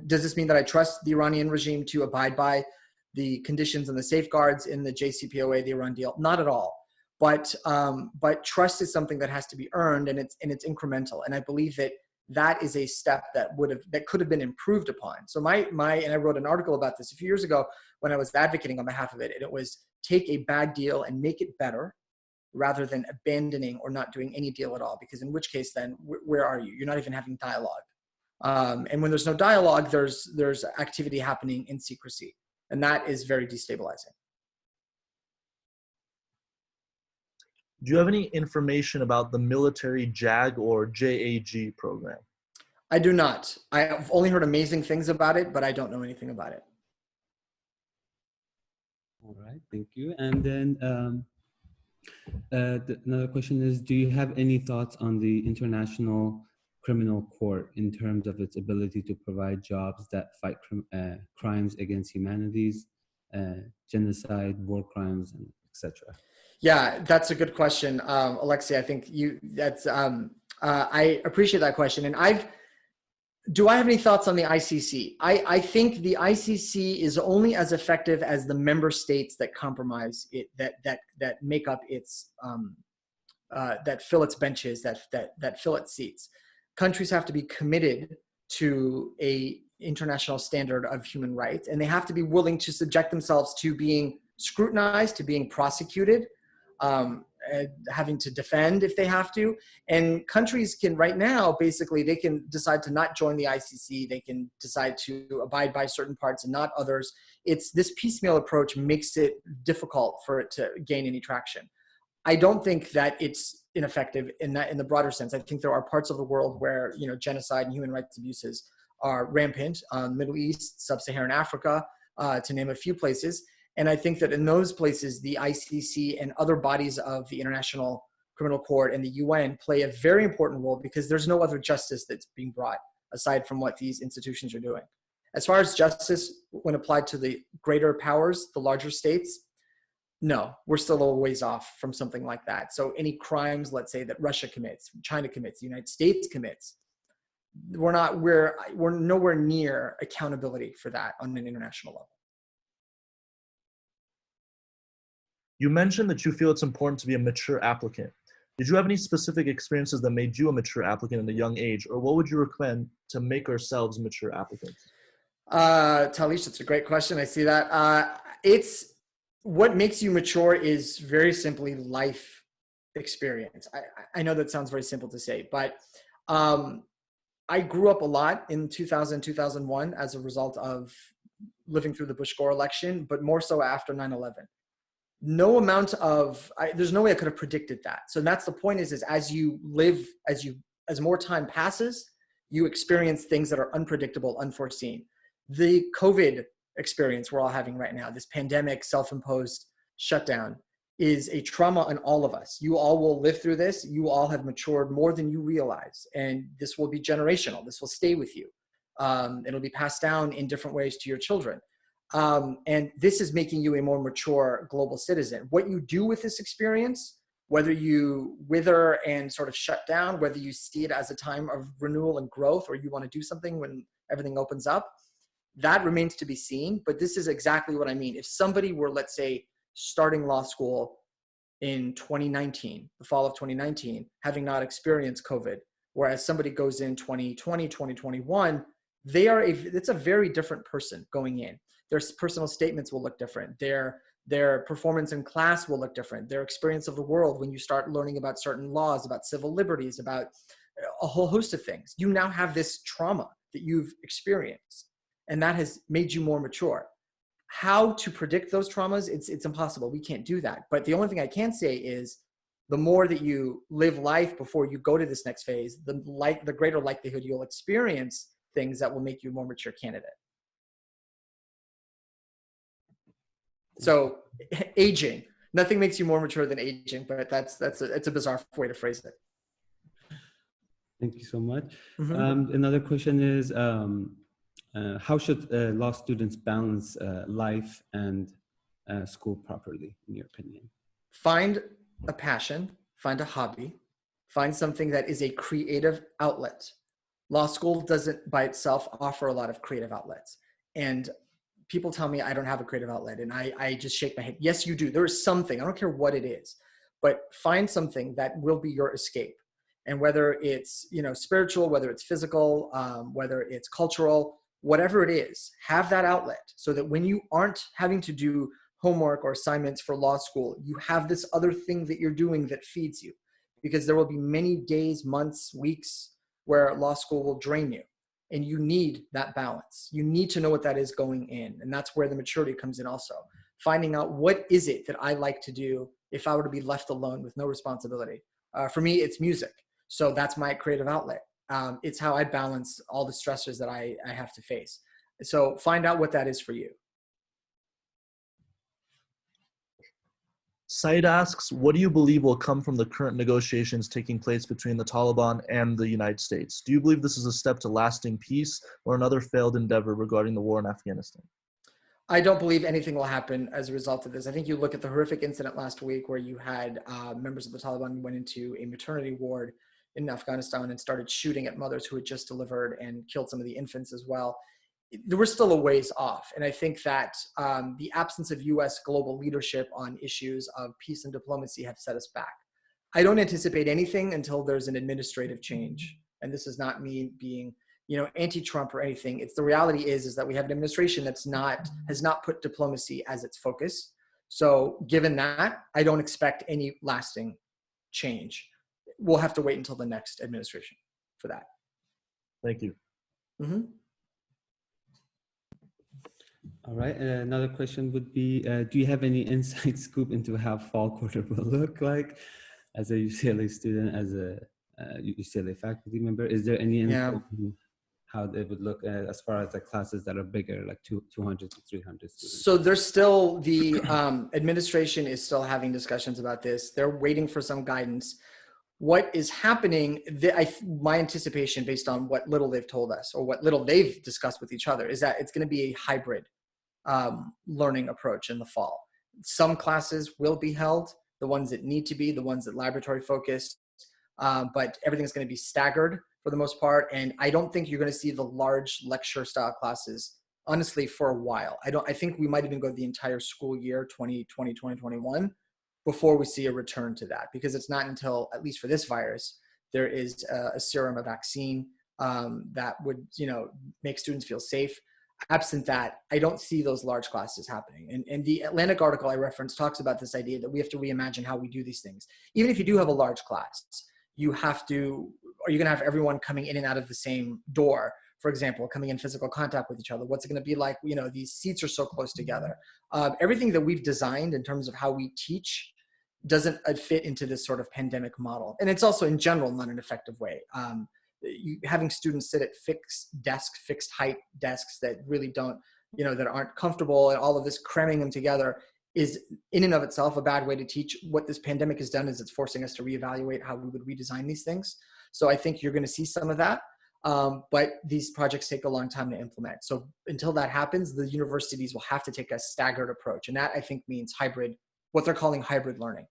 Does this mean that I trust the Iranian regime to abide by the conditions and the safeguards in the JCPOA, the Iran deal? Not at all. But trust is something that has to be earned, and it's incremental. And I believe that is a step that could have been improved upon. So and I wrote an article about this a few years ago when I was advocating on behalf of it. And it was take a bad deal and make it better, rather than abandoning or not doing any deal at all. Because in which case, then where are you? You're not even having dialogue. And when there's no dialogue, there's activity happening in secrecy, and that is very destabilizing. Do you have any information about the military JAG or JAG program? I do not. I've only heard amazing things about it, but I don't know anything about it. All right, thank you. And then another question is, do you have any thoughts on the International Criminal Court in terms of its ability to provide jobs that fight crimes against humanities, genocide, war crimes, and etc.? Yeah, that's a good question, Alexei. I think I appreciate that question. And do I have any thoughts on the ICC? I think the ICC is only as effective as the member states that compromise it, that make up its, that fill its benches, that fill its seats. Countries have to be committed to a international standard of human rights, and they have to be willing to subject themselves to being scrutinized, to being prosecuted, having to defend if they have to. And countries can right now, basically, they can decide to not join the ICC. They can decide to abide by certain parts and not others. It's this piecemeal approach makes it difficult for it to gain any traction. I don't think that it's ineffective in the broader sense. I think there are parts of the world where, genocide and human rights abuses are rampant, Middle East, Sub-Saharan Africa, to name a few places. And I think that in those places, the ICC and other bodies of the International Criminal Court and the UN play a very important role, because there's no other justice that's being brought aside from what these institutions are doing. As far as justice when applied to the greater powers, the larger states, no, we're still a ways off from something like that. So any crimes, let's say, that Russia commits, China commits, the United States commits, we're nowhere near accountability for that on an international level. You mentioned that you feel it's important to be a mature applicant. Did you have any specific experiences that made you a mature applicant at a young age, or what would you recommend to make ourselves mature applicants? Talish, that's a great question. I see that. It's what makes you mature is very simply life experience. I know that sounds very simple to say, but I grew up a lot in 2000, 2001 as a result of living through the Bush-Gore election, but more so after 9/11. No amount of, there's no way I could have predicted that. So that's the point is as you live, as more time passes, you experience things that are unpredictable, unforeseen. The COVID experience we're all having right now, this pandemic, self-imposed shutdown, is a trauma on all of us. You all will live through this. You all have matured more than you realize. And this will be generational. This will stay with you. It'll be passed down in different ways to your children. And this is making you a more mature global citizen. What you do with this experience, whether you wither and sort of shut down, whether you see it as a time of renewal and growth, or you want to do something when everything opens up, that remains to be seen. But this is exactly what I mean. If somebody were, let's say, starting law school in 2019, the fall of 2019, having not experienced COVID, whereas somebody goes in 2020, 2021, it's a very different person going in. Their personal statements will look different. Their performance in class will look different. Their experience of the world, when you start learning about certain laws, about civil liberties, about a whole host of things, you now have this trauma that you've experienced, and that has made you more mature. How to predict those traumas, it's impossible. We can't do that. But the only thing I can say is the more that you live life before you go to this next phase, the greater likelihood you'll experience things that will make you a more mature candidate. So aging, nothing makes you more mature than aging, but it's a bizarre way to phrase it. Thank you so much. Mm-hmm. Another question is, how should law students balance life and school properly, in your opinion? Find a passion, find a hobby, find something that is a creative outlet. Law school doesn't by itself offer a lot of creative outlets. And people tell me I don't have a creative outlet, and I just shake my head. Yes, you do. There is something. I don't care what it is, but find something that will be your escape. And whether it's spiritual, whether it's physical, whether it's cultural, whatever it is, have that outlet so that when you aren't having to do homework or assignments for law school, you have this other thing that you're doing that feeds you. Because there will be many days, months, weeks where law school will drain you. And you need that balance. You need to know what that is going in. And that's where the maturity comes in also. Finding out what is it that I like to do if I were to be left alone with no responsibility. For me, it's music. So that's my creative outlet. It's how I balance all the stressors that I have to face. So find out what that is for you. Said asks, what do you believe will come from the current negotiations taking place between the Taliban and the United States? Do you believe this is a step to lasting peace or another failed endeavor regarding the war in Afghanistan? I don't believe anything will happen as a result of this. I think you look at the horrific incident last week where you had members of the Taliban went into a maternity ward in Afghanistan and started shooting at mothers who had just delivered and killed some of the infants as well. We're still a ways off. And I think that the absence of US global leadership on issues of peace and diplomacy have set us back. I don't anticipate anything until there's an administrative change. And this is not me being, anti-Trump or anything. It's the reality is that we have an administration that's has not put diplomacy as its focus. So given that, I don't expect any lasting change. We'll have to wait until the next administration for that. Thank you. Mm-hmm. All right. Another question would be, do you have any inside scoop into how fall quarter will look like as a UCLA student, as a UCLA faculty member? Is there any insight into how they would look as far as the classes that are bigger, like 200 to 300 students? So there's still, the administration is still having discussions about this. They're waiting for some guidance. what is happening, my anticipation based on what little they've told us or what little they've discussed with each other is that it's going to be a hybrid learning approach in the fall. Some classes will be held, the ones that need to be, the ones that laboratory focused, but everything's going to be staggered for the most part. And I don't think you're going to see the large lecture style classes, honestly, for a while. I think we might even go the entire school year, 2020, 2021, before we see a return to that, because it's not until, at least for this virus, there is a serum, a vaccine that would, make students feel safe. Absent that, I don't see those large classes happening. And the Atlantic article I referenced talks about this idea that we have to reimagine how we do these things. Even if you do have a large class, are you going to have everyone coming in and out of the same door, for example, coming in physical contact with each other? What's it going to be like? These seats are so close together. Everything that we've designed in terms of how we teach doesn't fit into this sort of pandemic model. And it's also in general not an effective way. Having students sit at fixed height desks that really don't, that aren't comfortable, and all of this cramming them together is in and of itself a bad way to teach. What this pandemic has done is it's forcing us to reevaluate how we would redesign these things. So I think you're going to see some of that. But these projects take a long time to implement. So until that happens, the universities will have to take a staggered approach. And that, I think, means hybrid, what they're calling hybrid learning.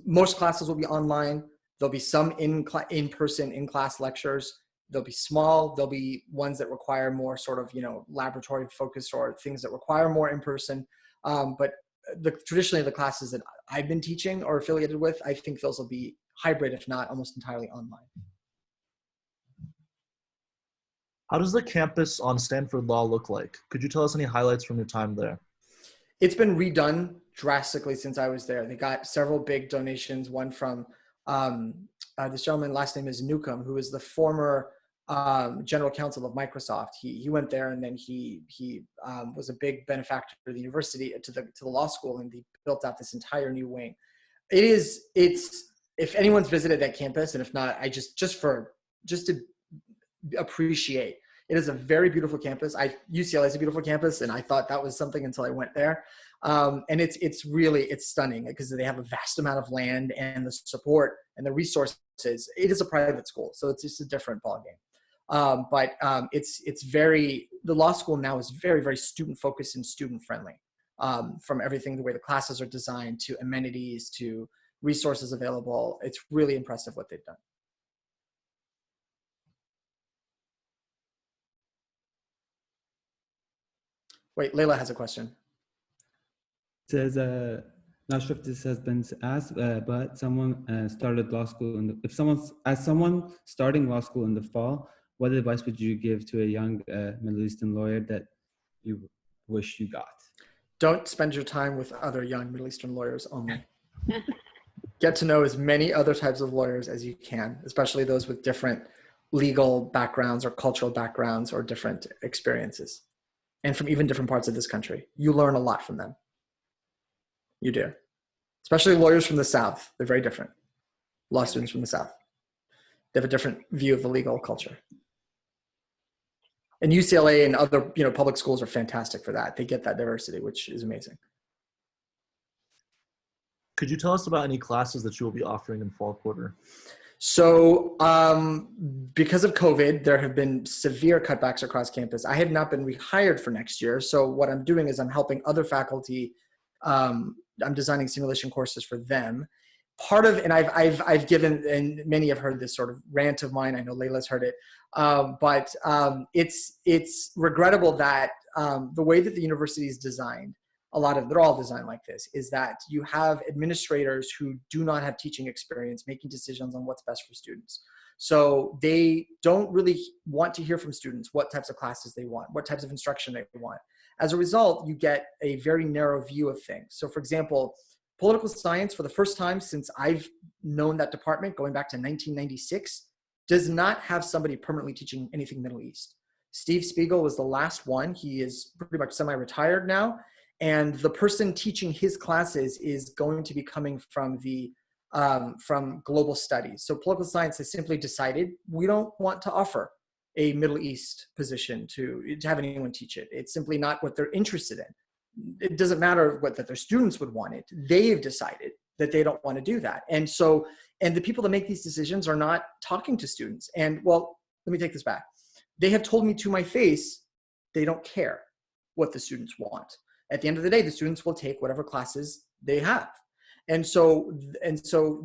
Most classes will be online. There'll be some in-person, in-class lectures. They'll be small. There'll be ones that require more sort of, laboratory focus, or things that require more in-person. But traditionally the classes that I've been teaching or affiliated with, I think those will be hybrid, if not almost entirely online. How does the campus on Stanford Law look like? Could you tell us any highlights from your time there? It's been redone drastically since I was there. They got several big donations, one from this gentleman, last name is Newcomb, who is the former general counsel of Microsoft. He went there, and then he was a big benefactor to the university, to the law school, and he built out this entire new wing. It's if anyone's visited that campus, and if not, I just to appreciate, it is a very beautiful campus. UCLA is a beautiful campus, and I thought that was something until I went there. And it's stunning because they have a vast amount of land and the support and the resources. It is a private school, so it's just a different ballgame. The law school now is very, very student focused and student friendly. From everything, the way the classes are designed, to amenities, to resources available. It's really impressive what they've done. Wait, Layla has a question. It says, not sure if this has been asked, but someone started law school. As someone starting law school in the fall, what advice would you give to a young Middle Eastern lawyer that you wish you got? Don't spend your time with other young Middle Eastern lawyers only. Get to know as many other types of lawyers as you can, especially those with different legal backgrounds or cultural backgrounds or different experiences, and from even different parts of this country. You learn a lot from them. You do. Especially lawyers from the South. They're very different. Law students from the South. They have a different view of the legal culture. And UCLA and other public schools are fantastic for that. They get that diversity, which is amazing. Could you tell us about any classes that you will be offering in fall quarter? So because of COVID, there have been severe cutbacks across campus. I have not been rehired for next year. So what I'm doing is I'm helping other faculty. I'm designing simulation courses for them. And I've given, and many have heard this sort of rant of mine. I know Layla's heard it, but it's regrettable that the way that the university is designed, they're all designed like this, is that you have administrators who do not have teaching experience making decisions on what's best for students. So they don't really want to hear from students what types of classes they want, what types of instruction they want. As a result, you get a very narrow view of things. So for example, political science, for the first time since I've known that department, going back to 1996, does not have somebody permanently teaching anything Middle East. Steve Spiegel was the last one. He is pretty much semi-retired now. And the person teaching his classes is going to be coming from from global studies. So political science has simply decided we don't want to offer a Middle East position to have anyone teach it. It's simply not what they're interested in. It doesn't matter that their students would want it. They've decided that they don't want to do that. And so, and the people that make these decisions are not talking to students. And well, let me take this back. They have told me to my face, they don't care what the students want. At the end of the day, the students will take whatever classes they have. And so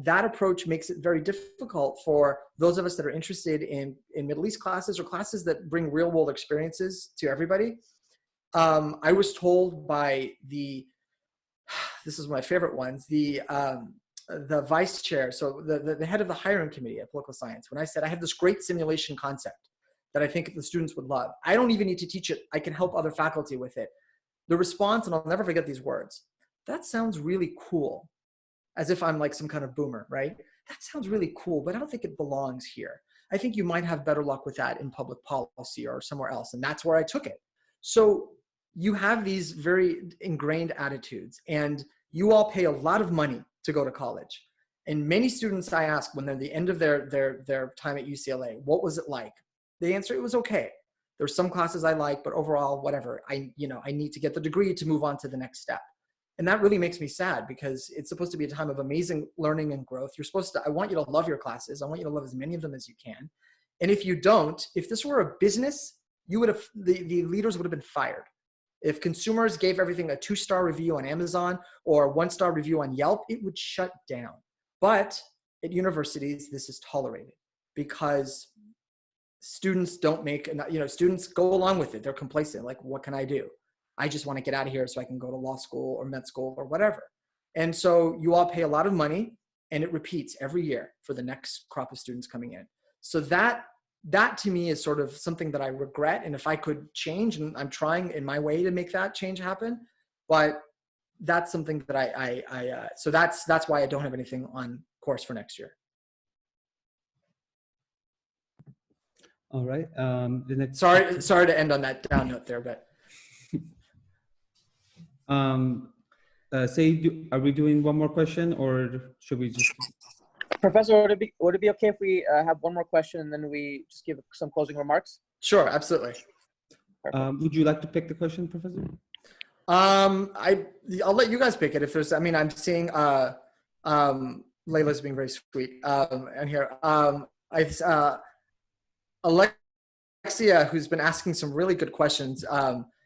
that approach makes it very difficult for those of us that are interested in Middle East classes or classes that bring real world experiences to everybody. I was told by this is one of my favorite ones, the vice chair, so the head of the hiring committee at political science, when I said, I have this great simulation concept that I think the students would love. I don't even need to teach it. I can help other faculty with it. The response, and I'll never forget these words, that sounds really cool. As if I'm like some kind of boomer, right? That sounds really cool, but I don't think it belongs here. I think you might have better luck with that in public policy or somewhere else. And that's where I took it. So you have these very ingrained attitudes, and you all pay a lot of money to go to college. And many students I ask when they're at the end of their time at UCLA, what was it like? They answer, it was okay. There's some classes I like, but overall, whatever. I need to get the degree to move on to the next step. And that really makes me sad because it's supposed to be a time of amazing learning and growth. I want you to love your classes. I want you to love as many of them as you can. And if you don't, if this were a business, the leaders would have been fired. If consumers gave everything a 2-star review on Amazon or a 1-star review on Yelp, it would shut down. But at universities, this is tolerated because students students go along with it. They're complacent. Like, what can I do? I just want to get out of here so I can go to law school or med school or whatever. And so you all pay a lot of money, and it repeats every year for the next crop of students coming in. So that to me is sort of something that I regret. And if I could change, and I'm trying in my way to make that change happen, but that's something that so that's why I don't have anything on course for next year. All right. The next. Sorry to end on that down note there, but. Are we doing one more question, or should we just? Professor, would it be okay if we have one more question and then we just give some closing remarks? Sure, absolutely. Would you like to pick the question, Professor? I'll let you guys pick it if there's. I mean, I'm seeing Layla's being very sweet and here. Alexia, who's been asking some really good questions.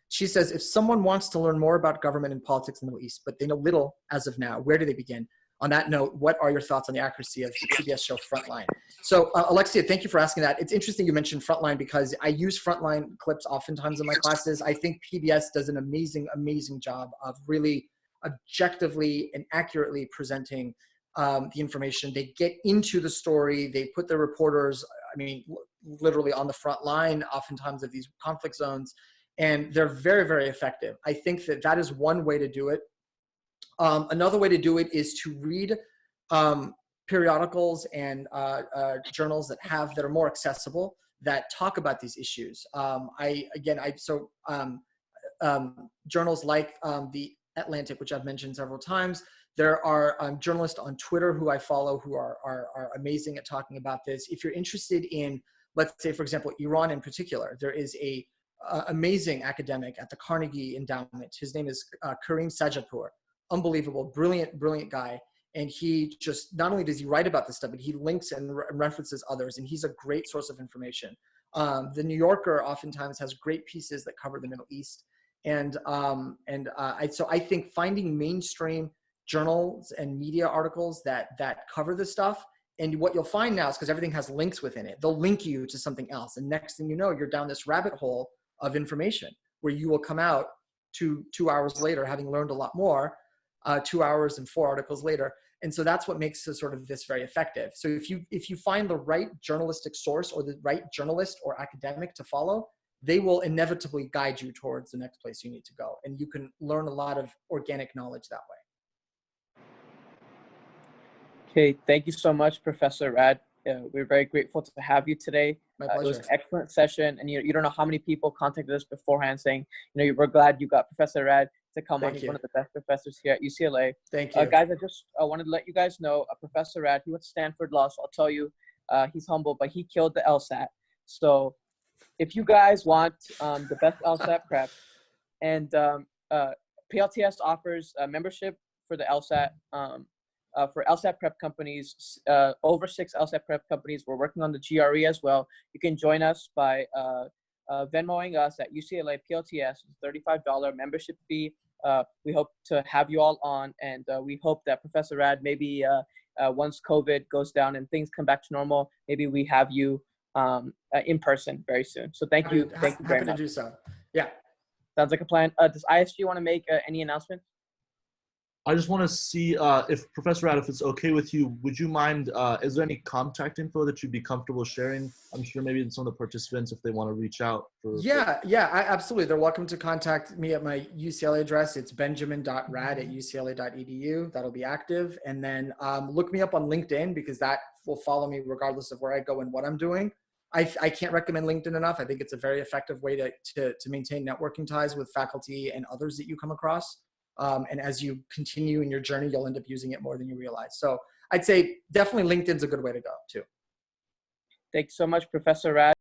She says, if someone wants to learn more about government and politics in the Middle East, but they know little as of now, where do they begin? On that note, what are your thoughts on the accuracy of the PBS show Frontline? So Alexia, thank you for asking that. It's interesting you mentioned Frontline because I use Frontline clips oftentimes in my classes. I think PBS does an amazing, amazing job of really objectively and accurately presenting the information. They get into the story. They put their reporters, I mean, literally on the front line, oftentimes of these conflict zones. And they're very, very effective. I think that is one way to do it. Another way to do it is to read periodicals and journals that are more accessible, that talk about these issues. Journals like the Atlantic, which I've mentioned several times. There are journalists on Twitter who I follow who are amazing at talking about this. If you're interested in, let's say, for example, Iran in particular, there is a amazing academic at the Carnegie Endowment. His name is Karim Sajapur. Unbelievable, brilliant, brilliant guy. And he just, not only does he write about this stuff, but he links and references others, and he's a great source of information. The New Yorker oftentimes has great pieces that cover the Middle East. So I think finding mainstream journals and media articles that cover this stuff, and what you'll find now is because everything has links within it, they'll link you to something else. And next thing you know, you're down this rabbit hole of information where you will come out 2 hours later, having learned a lot more, 2 hours and 4 articles later. And so that's what makes this very effective. So if you find the right journalistic source or the right journalist or academic to follow, they will inevitably guide you towards the next place you need to go. And you can learn a lot of organic knowledge that way. Okay, thank you so much, Professor Radd. We're very grateful to have you today. My pleasure. It was an excellent session, and you don't know how many people contacted us beforehand saying, we're glad you got Professor Radd to come on. He's one of the best professors here at UCLA. Thank you. Guys, I wanted to let you guys know, Professor Radd, he went to Stanford Law, so I'll tell you, he's humble, but he killed the LSAT. So if you guys want the best LSAT prep, and PLTS offers a membership for the LSAT. for LSAT prep companies, over 6 LSAT prep companies. We're working on the GRE as well. You can join us by Venmoing us at UCLA PLTS, $35 membership fee. We hope to have you all on, and we hope that Professor Radd, maybe once COVID goes down and things come back to normal, maybe we have you in person very soon. So thank you very Happy to much. do so. Yeah. Sounds like a plan. Does ISG want to make any announcements? I just want to see if Professor Radd, if it's okay with you, would you mind, is there any contact info that you'd be comfortable sharing? I'm sure maybe some of the participants, if they want to reach out. Yeah, absolutely. They're welcome to contact me at my UCLA address. It's benjamin.radd@ucla.edu. That'll be active. And then look me up on LinkedIn, because that will follow me regardless of where I go and what I'm doing. I can't recommend LinkedIn enough. I think it's a very effective way to maintain networking ties with faculty and others that you come across. And as you continue in your journey, you'll end up using it more than you realize. So I'd say definitely LinkedIn's a good way to go too. Thanks so much, Professor Radd.